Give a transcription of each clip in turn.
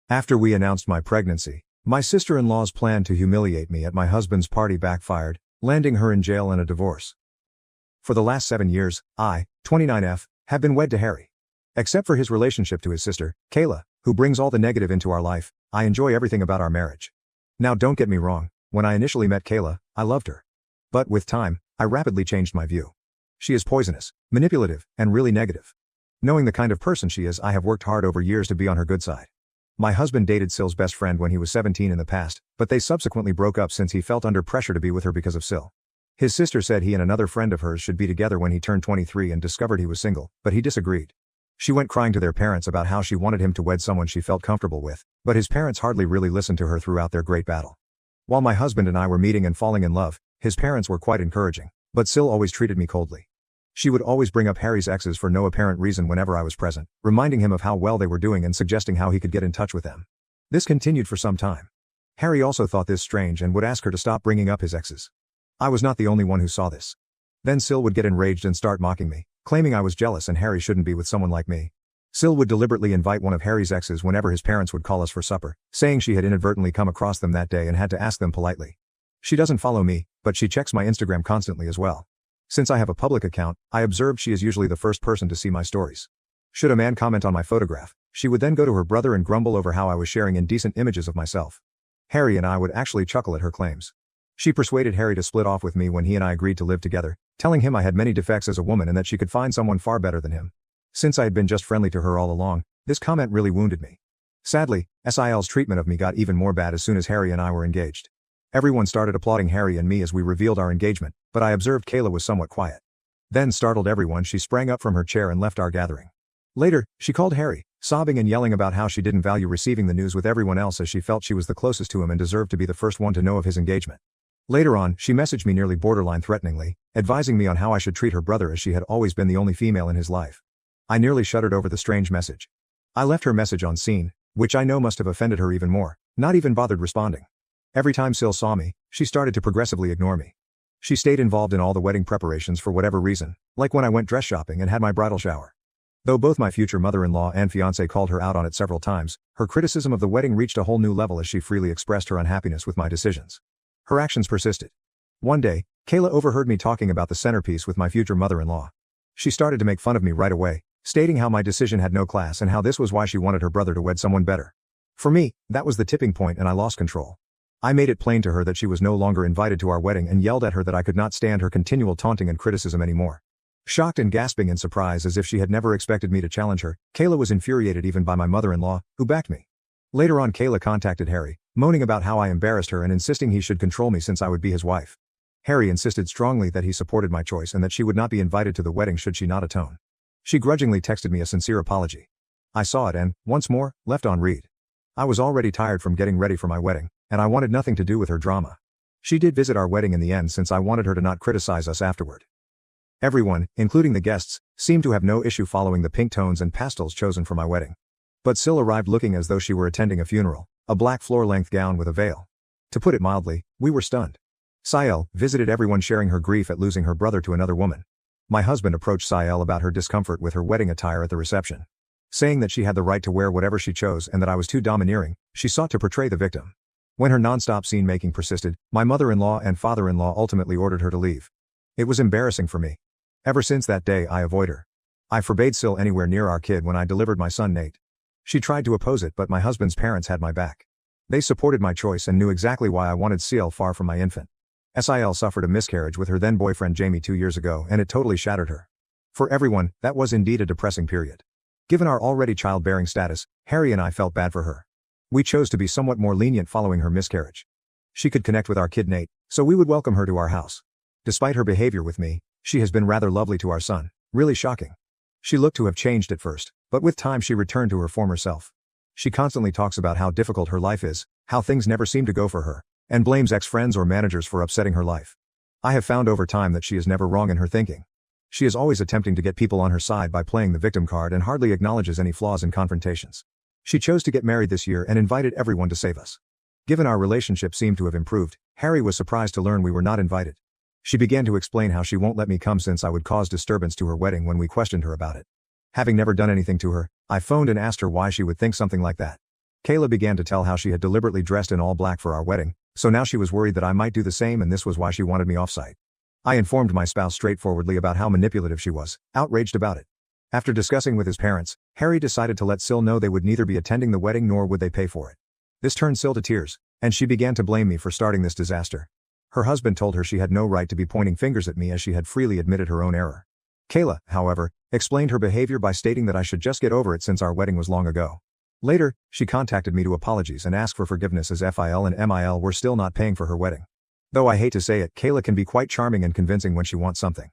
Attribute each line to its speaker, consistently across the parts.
Speaker 1: After we announced my pregnancy, my sister-in-law's plan to humiliate me at my husband's party backfired, landing her in jail and a divorce. For the last 7 years, I, 29F, have been wed to Harry. Except for his relationship to his sister, Kayla, who brings all the negative into our life, I enjoy everything about our marriage. Now don't get me wrong, when I initially met Kayla, I loved her. But with time, I rapidly changed my view. She is poisonous, manipulative, and really negative. Knowing the kind of person she is, I have worked hard over years to be on her good side. My husband dated SIL's best friend when he was 17 in the past, but they subsequently broke up since he felt under pressure to be with her because of SIL. His sister said he and another friend of hers should be together when he turned 23 and discovered he was single, but he disagreed. She went crying to their parents about how she wanted him to wed someone she felt comfortable with, but his parents hardly really listened to her throughout their great battle. While my husband and I were meeting and falling in love, his parents were quite encouraging, but SIL always treated me coldly. She would always bring up Harry's exes for no apparent reason whenever I was present, reminding him of how well they were doing and suggesting how he could get in touch with them. This continued for some time. Harry also thought this strange and would ask her to stop bringing up his exes. I was not the only one who saw this. Then SIL would get enraged and start mocking me, claiming I was jealous and Harry shouldn't be with someone like me. SIL would deliberately invite one of Harry's exes whenever his parents would call us for supper, saying she had inadvertently come across them that day and had to ask them politely. She doesn't follow me, but she checks my Instagram constantly as well. Since I have a public account, I observed she is usually the first person to see my stories. Should a man comment on my photograph, she would then go to her brother and grumble over how I was sharing indecent images of myself. Harry and I would actually chuckle at her claims. She persuaded Harry to split off with me when he and I agreed to live together, telling him I had many defects as a woman and that she could find someone far better than him. Since I had been just friendly to her all along, this comment really wounded me. Sadly, SIL's treatment of me got even more bad as soon as Harry and I were engaged. Everyone started applauding Harry and me as we revealed our engagement, but I observed Kayla was somewhat quiet. Then startled everyone, she sprang up from her chair and left our gathering. Later, she called Harry, sobbing and yelling about how she didn't value receiving the news with everyone else as she felt she was the closest to him and deserved to be the first one to know of his engagement. Later on, she messaged me nearly borderline threateningly, advising me on how I should treat her brother as she had always been the only female in his life. I nearly shuddered over the strange message. I left her message on scene, which I know must have offended her even more, not even bothered responding. Every time SIL saw me, she started to progressively ignore me. She stayed involved in all the wedding preparations for whatever reason, like when I went dress shopping and had my bridal shower. Though both my future mother-in-law and fiancé called her out on it several times, her criticism of the wedding reached a whole new level as she freely expressed her unhappiness with my decisions. Her actions persisted. One day, Kayla overheard me talking about the centerpiece with my future mother-in-law. She started to make fun of me right away, stating how my decision had no class and how this was why she wanted her brother to wed someone better. For me, that was the tipping point and I lost control. I made it plain to her that she was no longer invited to our wedding and yelled at her that I could not stand her continual taunting and criticism anymore. Shocked and gasping in surprise as if she had never expected me to challenge her, Kayla was infuriated even by my mother-in-law, who backed me. Later on, Kayla contacted Harry, moaning about how I embarrassed her and insisting he should control me since I would be his wife. Harry insisted strongly that he supported my choice and that she would not be invited to the wedding should she not atone. She grudgingly texted me a sincere apology. I saw it and, once more, left on read. I was already tired from getting ready for my wedding, and I wanted nothing to do with her drama. She did visit our wedding in the end since I wanted her to not criticize us afterward. Everyone, including the guests, seemed to have no issue following the pink tones and pastels chosen for my wedding. But SIL arrived looking as though she were attending a funeral, a black floor-length gown with a veil. To put it mildly, we were stunned. SIL visited everyone sharing her grief at losing her brother to another woman. My husband approached SIL about her discomfort with her wedding attire at the reception. Saying that she had the right to wear whatever she chose and that I was too domineering, she sought to portray the victim. When her non-stop scene-making persisted, my mother-in-law and father-in-law ultimately ordered her to leave. It was embarrassing for me. Ever since that day, I avoid her. I forbade SIL anywhere near our kid when I delivered my son Nate. She tried to oppose it, but my husband's parents had my back. They supported my choice and knew exactly why I wanted SIL far from my infant. SIL suffered a miscarriage with her then-boyfriend Jamie 2 years ago and it totally shattered her. For everyone, that was indeed a depressing period. Given our already childbearing status, Harry and I felt bad for her. We chose to be somewhat more lenient following her miscarriage. She could connect with our kid Nate, so we would welcome her to our house. Despite her behavior with me, she has been rather lovely to our son, really shocking. She looked to have changed at first, but with time she returned to her former self. She constantly talks about how difficult her life is, how things never seem to go for her, and blames ex-friends or managers for upsetting her life. I have found over time that she is never wrong in her thinking. She is always attempting to get people on her side by playing the victim card and hardly acknowledges any flaws in confrontations. She chose to get married this year and invited everyone to save us. Given our relationship seemed to have improved, Harry was surprised to learn we were not invited. She began to explain how she won't let me come since I would cause disturbance to her wedding when we questioned her about it. Having never done anything to her, I phoned and asked her why she would think something like that. Kayla began to tell how she had deliberately dressed in all black for our wedding, so now she was worried that I might do the same and this was why she wanted me off-site. I informed my spouse straightforwardly about how manipulative she was, outraged about it. After discussing with his parents, Harry decided to let SIL know they would neither be attending the wedding nor would they pay for it. This turned SIL to tears, and she began to blame me for starting this disaster. Her husband told her she had no right to be pointing fingers at me as she had freely admitted her own error. Kayla, however, explained her behavior by stating that I should just get over it since our wedding was long ago. Later, she contacted me to apologize and ask for forgiveness as FIL and MIL were still not paying for her wedding. Though I hate to say it, Kayla can be quite charming and convincing when she wants something.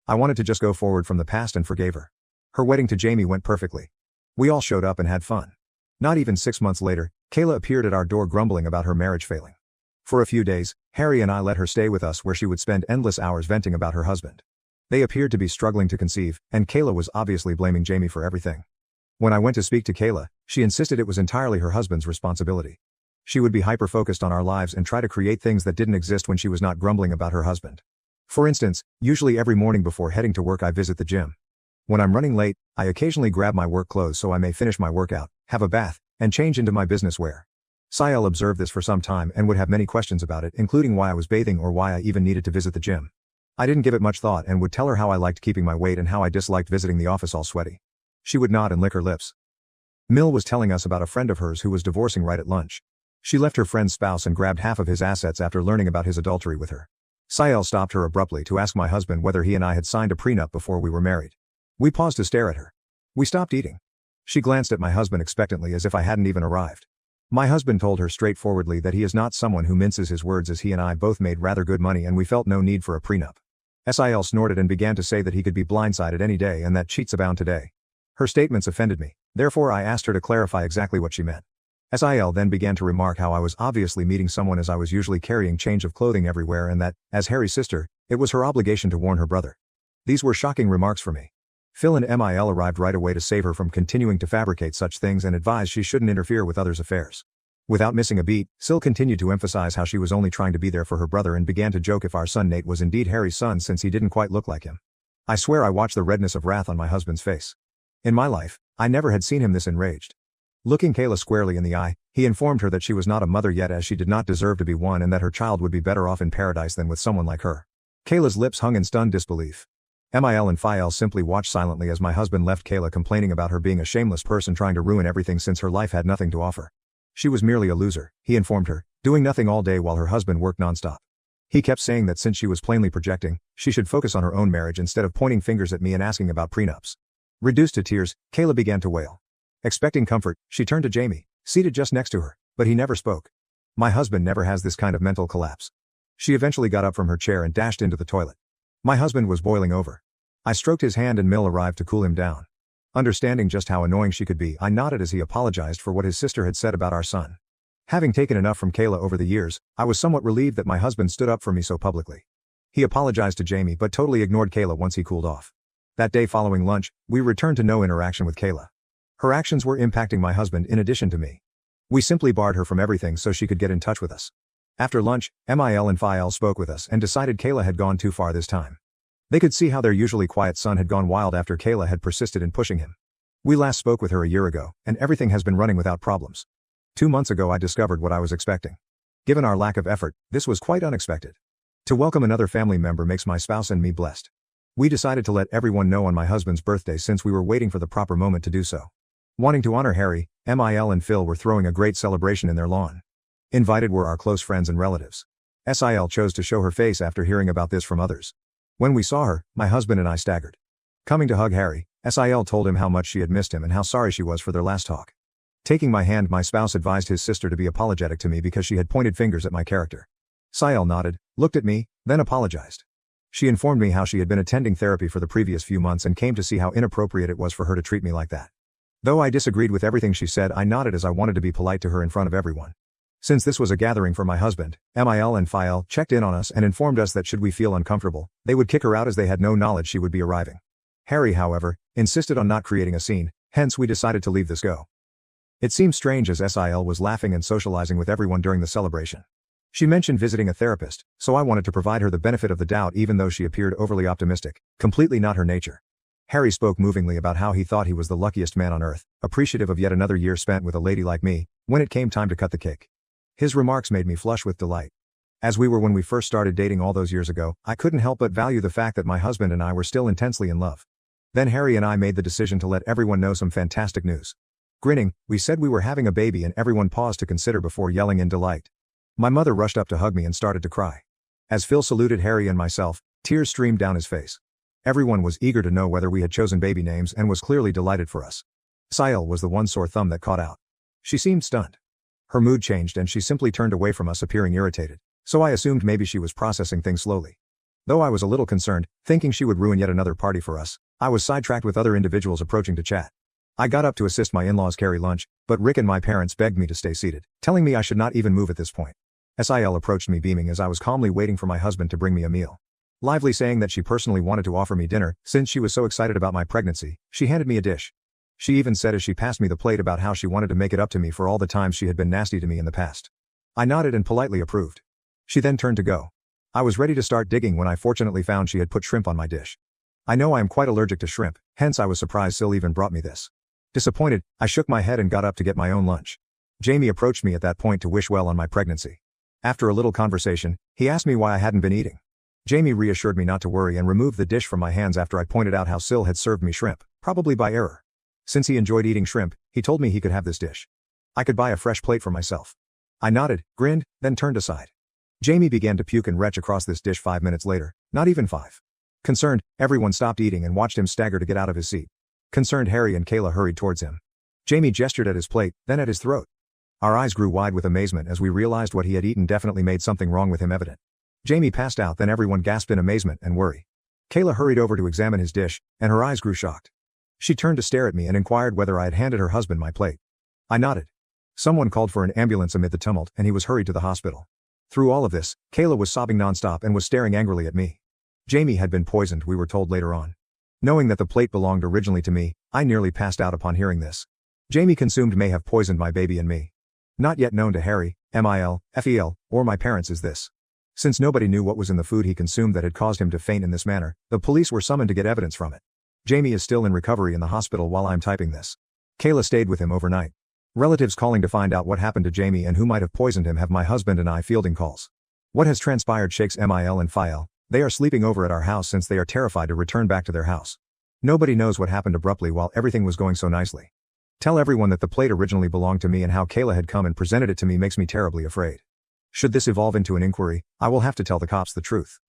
Speaker 1: I wanted to just go forward from the past and forgave her. Her wedding to Jamie went perfectly. We all showed up and had fun. Not even 6 months later, Kayla appeared at our door grumbling about her marriage failing. For a few days, Harry and I let her stay with us where she would spend endless hours venting about her husband. They appeared to be struggling to conceive, and Kayla was obviously blaming Jamie for everything. When I went to speak to Kayla, she insisted it was entirely her husband's responsibility. She would be hyper-focused on our lives and try to create things that didn't exist when she was not grumbling about her husband. For instance, usually every morning before heading to work I visit the gym. When I'm running late, I occasionally grab my work clothes so I may finish my workout, have a bath, and change into my business wear. SIL observed this for some time and would have many questions about it, including why I was bathing or why I even needed to visit the gym. I didn't give it much thought and would tell her how I liked keeping my weight and how I disliked visiting the office all sweaty. She would nod and lick her lips. Mill was telling us about a friend of hers who was divorcing right at lunch. She left her friend's spouse and grabbed half of his assets after learning about his adultery with her. SIL stopped her abruptly to ask my husband whether he and I had signed a prenup before we were married. We paused to stare at her. We stopped eating. She glanced at my husband expectantly as if I hadn't even arrived. My husband told her straightforwardly that he is not someone who minces his words as he and I both made rather good money and we felt no need for a prenup. SIL snorted and began to say that he could be blindsided any day and that cheats abound today. Her statements offended me, therefore I asked her to clarify exactly what she meant. SIL then began to remark how I was obviously meeting someone as I was usually carrying change of clothing everywhere and that, as Harry's sister, it was her obligation to warn her brother. These were shocking remarks for me. Phil and MIL arrived right away to save her from continuing to fabricate such things and advised she shouldn't interfere with others' affairs. Without missing a beat, Sil continued to emphasize how she was only trying to be there for her brother and began to joke if our son Nate was indeed Harry's son since he didn't quite look like him. I swear I watched the redness of wrath on my husband's face. In my life, I never had seen him this enraged. Looking Kayla squarely in the eye, he informed her that she was not a mother yet as she did not deserve to be one and that her child would be better off in paradise than with someone like her. Kayla's lips hung in stunned disbelief. MIL and Phil simply watched silently as my husband left Kayla complaining about her being a shameless person trying to ruin everything since her life had nothing to offer. She was merely a loser, he informed her, doing nothing all day while her husband worked nonstop. He kept saying that since she was plainly projecting, she should focus on her own marriage instead of pointing fingers at me and asking about prenups. Reduced to tears, Kayla began to wail. Expecting comfort, she turned to Jamie, seated just next to her, but he never spoke. My husband never has this kind of mental collapse. She eventually got up from her chair and dashed into the toilet. My husband was boiling over. I stroked his hand and Mill arrived to cool him down. Understanding just how annoying she could be, I nodded as he apologized for what his sister had said about our son. Having taken enough from Kayla over the years, I was somewhat relieved that my husband stood up for me so publicly. He apologized to Jamie but totally ignored Kayla once he cooled off. That day following lunch, we returned to no interaction with Kayla. Her actions were impacting my husband in addition to me. We simply barred her from everything so she could get in touch with us. After lunch, MIL and Phil spoke with us and decided Kayla had gone too far this time. They could see how their usually quiet son had gone wild after Kayla had persisted in pushing him. We last spoke with her a year ago, and everything has been running without problems. 2 months ago I discovered what I was expecting. Given our lack of effort, this was quite unexpected. To welcome another family member makes my spouse and me blessed. We decided to let everyone know on my husband's birthday since we were waiting for the proper moment to do so. Wanting to honor Harry, MIL and Phil were throwing a great celebration in their lawn. Invited were our close friends and relatives. SIL chose to show her face after hearing about this from others. When we saw her, my husband and I staggered. Coming to hug Harry, SIL told him how much she had missed him and how sorry she was for their last talk. Taking my hand, my spouse advised his sister to be apologetic to me because she had pointed fingers at my character. SIL nodded, looked at me, then apologized. She informed me how she had been attending therapy for the previous few months and came to see how inappropriate it was for her to treat me like that. Though I disagreed with everything she said, I nodded as I wanted to be polite to her in front of everyone. Since this was a gathering for my husband, MIL and Phil checked in on us and informed us that should we feel uncomfortable, they would kick her out as they had no knowledge she would be arriving. Harry, however, insisted on not creating a scene, hence we decided to leave this go. It seemed strange as SIL was laughing and socializing with everyone during the celebration. She mentioned visiting a therapist, so I wanted to provide her the benefit of the doubt even though she appeared overly optimistic, completely not her nature. Harry spoke movingly about how he thought he was the luckiest man on earth, appreciative of yet another year spent with a lady like me, when it came time to cut the cake. His remarks made me flush with delight. As we were when we first started dating all those years ago, I couldn't help but value the fact that my husband and I were still intensely in love. Then Harry and I made the decision to let everyone know some fantastic news. Grinning, we said we were having a baby and everyone paused to consider before yelling in delight. My mother rushed up to hug me and started to cry. As Phil saluted Harry and myself, tears streamed down his face. Everyone was eager to know whether we had chosen baby names and was clearly delighted for us. SIL was the one sore thumb that caught out. She seemed stunned. Her mood changed and she simply turned away from us, appearing irritated, so I assumed maybe she was processing things slowly. Though I was a little concerned, thinking she would ruin yet another party for us, I was sidetracked with other individuals approaching to chat. I got up to assist my in-laws carry lunch, but Rick and my parents begged me to stay seated, telling me I should not even move at this point. SIL approached me beaming as I was calmly waiting for my husband to bring me a meal. Lively saying that she personally wanted to offer me dinner, since she was so excited about my pregnancy, she handed me a dish. She even said as she passed me the plate about how she wanted to make it up to me for all the times she had been nasty to me in the past. I nodded and politely approved. She then turned to go. I was ready to start digging when I fortunately found she had put shrimp on my dish. I know I am quite allergic to shrimp, hence I was surprised SIL even brought me this. Disappointed, I shook my head and got up to get my own lunch. Jamie approached me at that point to wish well on my pregnancy. After a little conversation, he asked me why I hadn't been eating. Jamie reassured me not to worry and removed the dish from my hands after I pointed out how SIL had served me shrimp, probably by error. Since he enjoyed eating shrimp, he told me he could have this dish. I could buy a fresh plate for myself. I nodded, grinned, then turned aside. Jamie began to puke and retch across this dish 5 minutes later, not even 5. Concerned, everyone stopped eating and watched him stagger to get out of his seat. Concerned Harry and Kayla hurried towards him. Jamie gestured at his plate, then at his throat. Our eyes grew wide with amazement as we realized what he had eaten definitely made something wrong with him evident. Jamie passed out, then everyone gasped in amazement and worry. Kayla hurried over to examine his dish, and her eyes grew shocked. She turned to stare at me and inquired whether I had handed her husband my plate. I nodded. Someone called for an ambulance amid the tumult and he was hurried to the hospital. Through all of this, Kayla was sobbing nonstop and was staring angrily at me. Jamie had been poisoned, we were told later on. Knowing that the plate belonged originally to me, I nearly passed out upon hearing this. Jamie consumed may have poisoned my baby and me. Not yet known to Harry, MIL, FEL, or my parents is this. Since nobody knew what was in the food he consumed that had caused him to faint in this manner, the police were summoned to get evidence from it. Jamie is still in recovery in the hospital while I'm typing this. Kayla stayed with him overnight. Relatives calling to find out what happened to Jamie and who might have poisoned him have my husband and I fielding calls. What has transpired shakes MIL and FIL. They are sleeping over at our house since they are terrified to return back to their house. Nobody knows what happened abruptly while everything was going so nicely. Tell everyone that the plate originally belonged to me and how Kayla had come and presented it to me makes me terribly afraid. Should this evolve into an inquiry, I will have to tell the cops the truth.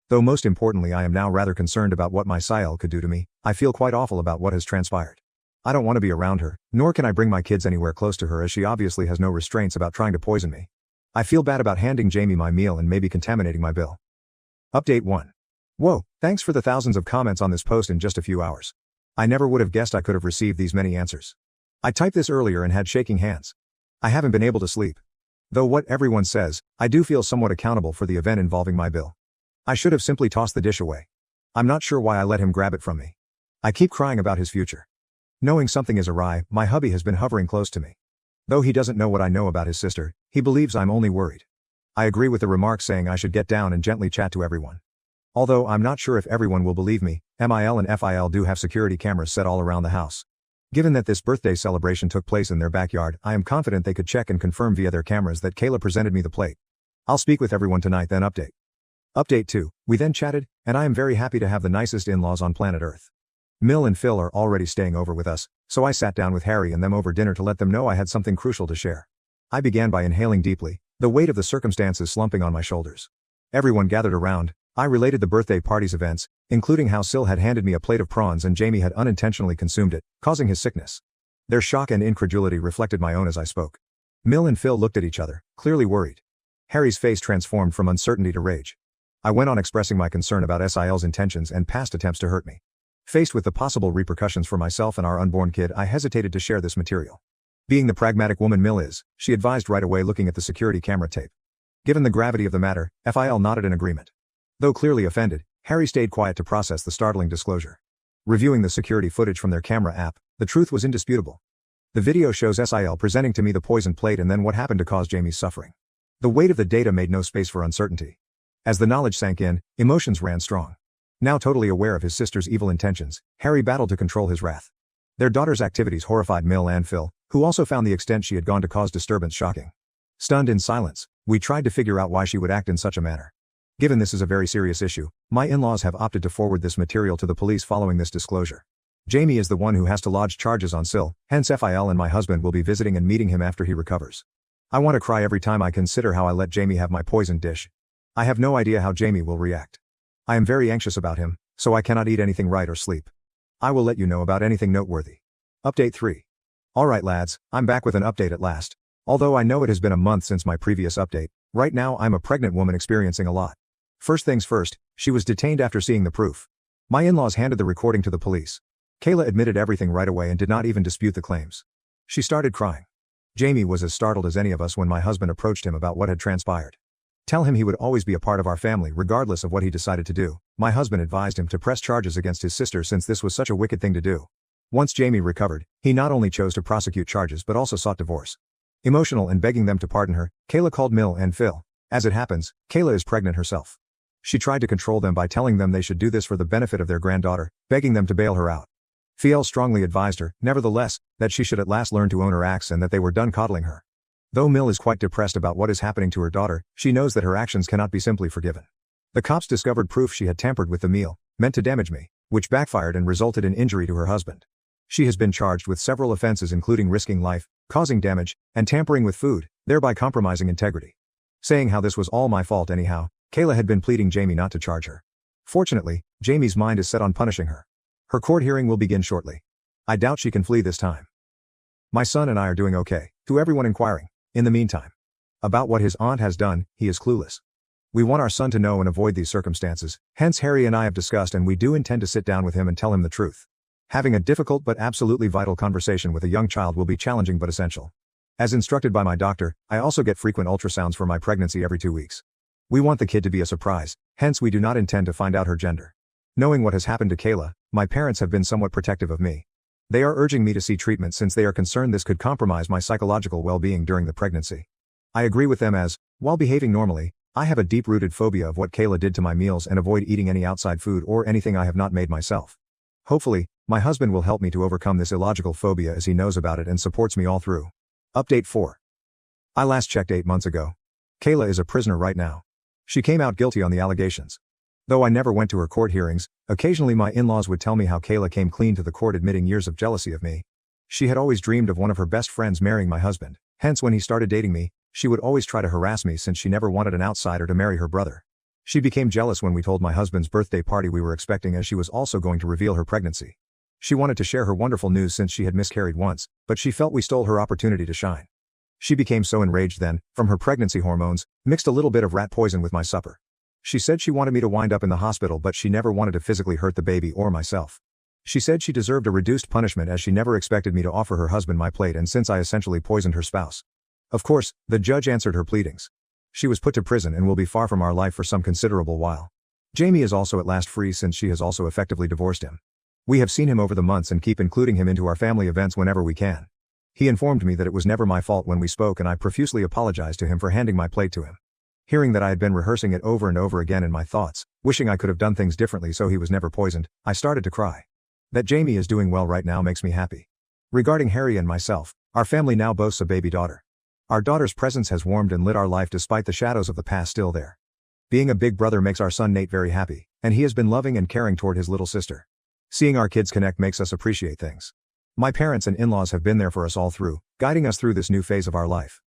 Speaker 1: Though most importantly I am now rather concerned about what my SIL could do to me, I feel quite awful about what has transpired. I don't want to be around her, nor can I bring my kids anywhere close to her as she obviously has no restraints about trying to poison me. I feel bad about handing Jamie my meal and maybe contaminating my bill. Update 1. Whoa, thanks for the thousands of comments on this post in just a few hours. I never would have guessed I could have received these many answers. I typed this earlier and had shaking hands. I haven't been able to sleep. Though what everyone says, I do feel somewhat accountable for the event involving my bill. I should have simply tossed the dish away. I'm not sure why I let him grab it from me. I keep crying about his future. Knowing something is awry, my hubby has been hovering close to me. Though he doesn't know what I know about his sister, he believes I'm only worried. I agree with the remarks saying I should get down and gently chat to everyone. Although I'm not sure if everyone will believe me, MIL and FIL do have security cameras set all around the house. Given that this birthday celebration took place in their backyard, I am confident they could check and confirm via their cameras that Kayla presented me the plate. I'll speak with everyone tonight then update. Update 2, we then chatted, and I am very happy to have the nicest in-laws on planet Earth. Mill and Phil are already staying over with us, so I sat down with Harry and them over dinner to let them know I had something crucial to share. I began by inhaling deeply, the weight of the circumstances slumping on my shoulders. Everyone gathered around. I related the birthday party's events, including how SIL had handed me a plate of prawns and Jamie had unintentionally consumed it, causing his sickness. Their shock and incredulity reflected my own as I spoke. Mill and Phil looked at each other, clearly worried. Harry's face transformed from uncertainty to rage. I went on expressing my concern about SIL's intentions and past attempts to hurt me. Faced with the possible repercussions for myself and our unborn kid, I hesitated to share this material. Being the pragmatic woman Mill is, she advised right away looking at the security camera tape. Given the gravity of the matter, FIL nodded in agreement. Though clearly offended, Harry stayed quiet to process the startling disclosure. Reviewing the security footage from their camera app, the truth was indisputable. The video shows SIL presenting to me the poisoned plate and then what happened to cause Jamie's suffering. The weight of the data made no space for uncertainty. As the knowledge sank in, emotions ran strong. Now totally aware of his sister's evil intentions, Harry battled to control his wrath. Their daughter's activities horrified Mill and Phil, who also found the extent she had gone to cause disturbance shocking. Stunned in silence, we tried to figure out why she would act in such a manner. Given this is a very serious issue, my in-laws have opted to forward this material to the police following this disclosure. Jamie is the one who has to lodge charges on SIL, hence FIL, and my husband will be visiting and meeting him after he recovers. I want to cry every time I consider how I let Jamie have my poisoned dish. I have no idea how Jamie will react. I am very anxious about him, so I cannot eat anything right or sleep. I will let you know about anything noteworthy. Update 3. Alright lads, I'm back with an update at last. Although I know it has been a month since my previous update, right now I'm a pregnant woman experiencing a lot. First things first, she was detained after seeing the proof. My in-laws handed the recording to the police. Kayla admitted everything right away and did not even dispute the claims. She started crying. Jamie was as startled as any of us when my husband approached him about what had transpired. Tell him he would always be a part of our family regardless of what he decided to do. My husband advised him to press charges against his sister since this was such a wicked thing to do. Once Jamie recovered, he not only chose to prosecute charges but also sought divorce. Emotional and begging them to pardon her, Kayla called Mill and Phil. As it happens, Kayla is pregnant herself. She tried to control them by telling them they should do this for the benefit of their granddaughter, begging them to bail her out. Phil strongly advised her, nevertheless, that she should at last learn to own her acts and that they were done coddling her. Though Mill is quite depressed about what is happening to her daughter, she knows that her actions cannot be simply forgiven. The cops discovered proof she had tampered with the meal, meant to damage me, which backfired and resulted in injury to her husband. She has been charged with several offenses including risking life, causing damage, and tampering with food, thereby compromising integrity. Saying how this was all my fault anyhow, Kayla had been pleading Jamie not to charge her. Fortunately, Jamie's mind is set on punishing her. Her court hearing will begin shortly. I doubt she can flee this time. My son and I are doing okay, to everyone inquiring. In the meantime, about what his aunt has done, he is clueless. We want our son to know and avoid these circumstances, hence Harry and I have discussed and we do intend to sit down with him and tell him the truth. Having a difficult but absolutely vital conversation with a young child will be challenging but essential. As instructed by my doctor, I also get frequent ultrasounds for my pregnancy every 2 weeks. We want the kid to be a surprise, hence we do not intend to find out her gender. Knowing what has happened to Kayla, my parents have been somewhat protective of me. They are urging me to see treatment since they are concerned this could compromise my psychological well-being during the pregnancy. I agree with them as, while behaving normally, I have a deep-rooted phobia of what Kayla did to my meals and avoid eating any outside food or anything I have not made myself. Hopefully, my husband will help me to overcome this illogical phobia as he knows about it and supports me all through. Update 4. I last checked 8 months ago. Kayla is a prisoner right now. She came out guilty on the allegations. Though I never went to her court hearings, occasionally my in-laws would tell me how Kayla came clean to the court admitting years of jealousy of me. She had always dreamed of one of her best friends marrying my husband, hence when he started dating me, she would always try to harass me since she never wanted an outsider to marry her brother. She became jealous when we told my husband's birthday party we were expecting as she was also going to reveal her pregnancy. She wanted to share her wonderful news since she had miscarried once, but she felt we stole her opportunity to shine. She became so enraged then, from her pregnancy hormones, mixed a little bit of rat poison with my supper. She said she wanted me to wind up in the hospital but she never wanted to physically hurt the baby or myself. She said she deserved a reduced punishment as she never expected me to offer her husband my plate and since I essentially poisoned her spouse. Of course, the judge answered her pleadings. She was put to prison and will be far from our life for some considerable while. Jamie is also at last free since she has also effectively divorced him. We have seen him over the months and keep including him into our family events whenever we can. He informed me that it was never my fault when we spoke and I profusely apologized to him for handing my plate to him. Hearing that I had been rehearsing it over and over again in my thoughts, wishing I could have done things differently so he was never poisoned, I started to cry. That Jamie is doing well right now makes me happy. Regarding Harry and myself, our family now boasts a baby daughter. Our daughter's presence has warmed and lit our life despite the shadows of the past still there. Being a big brother makes our son Nate very happy, and he has been loving and caring toward his little sister. Seeing our kids connect makes us appreciate things. My parents and in-laws have been there for us all through, guiding us through this new phase of our life.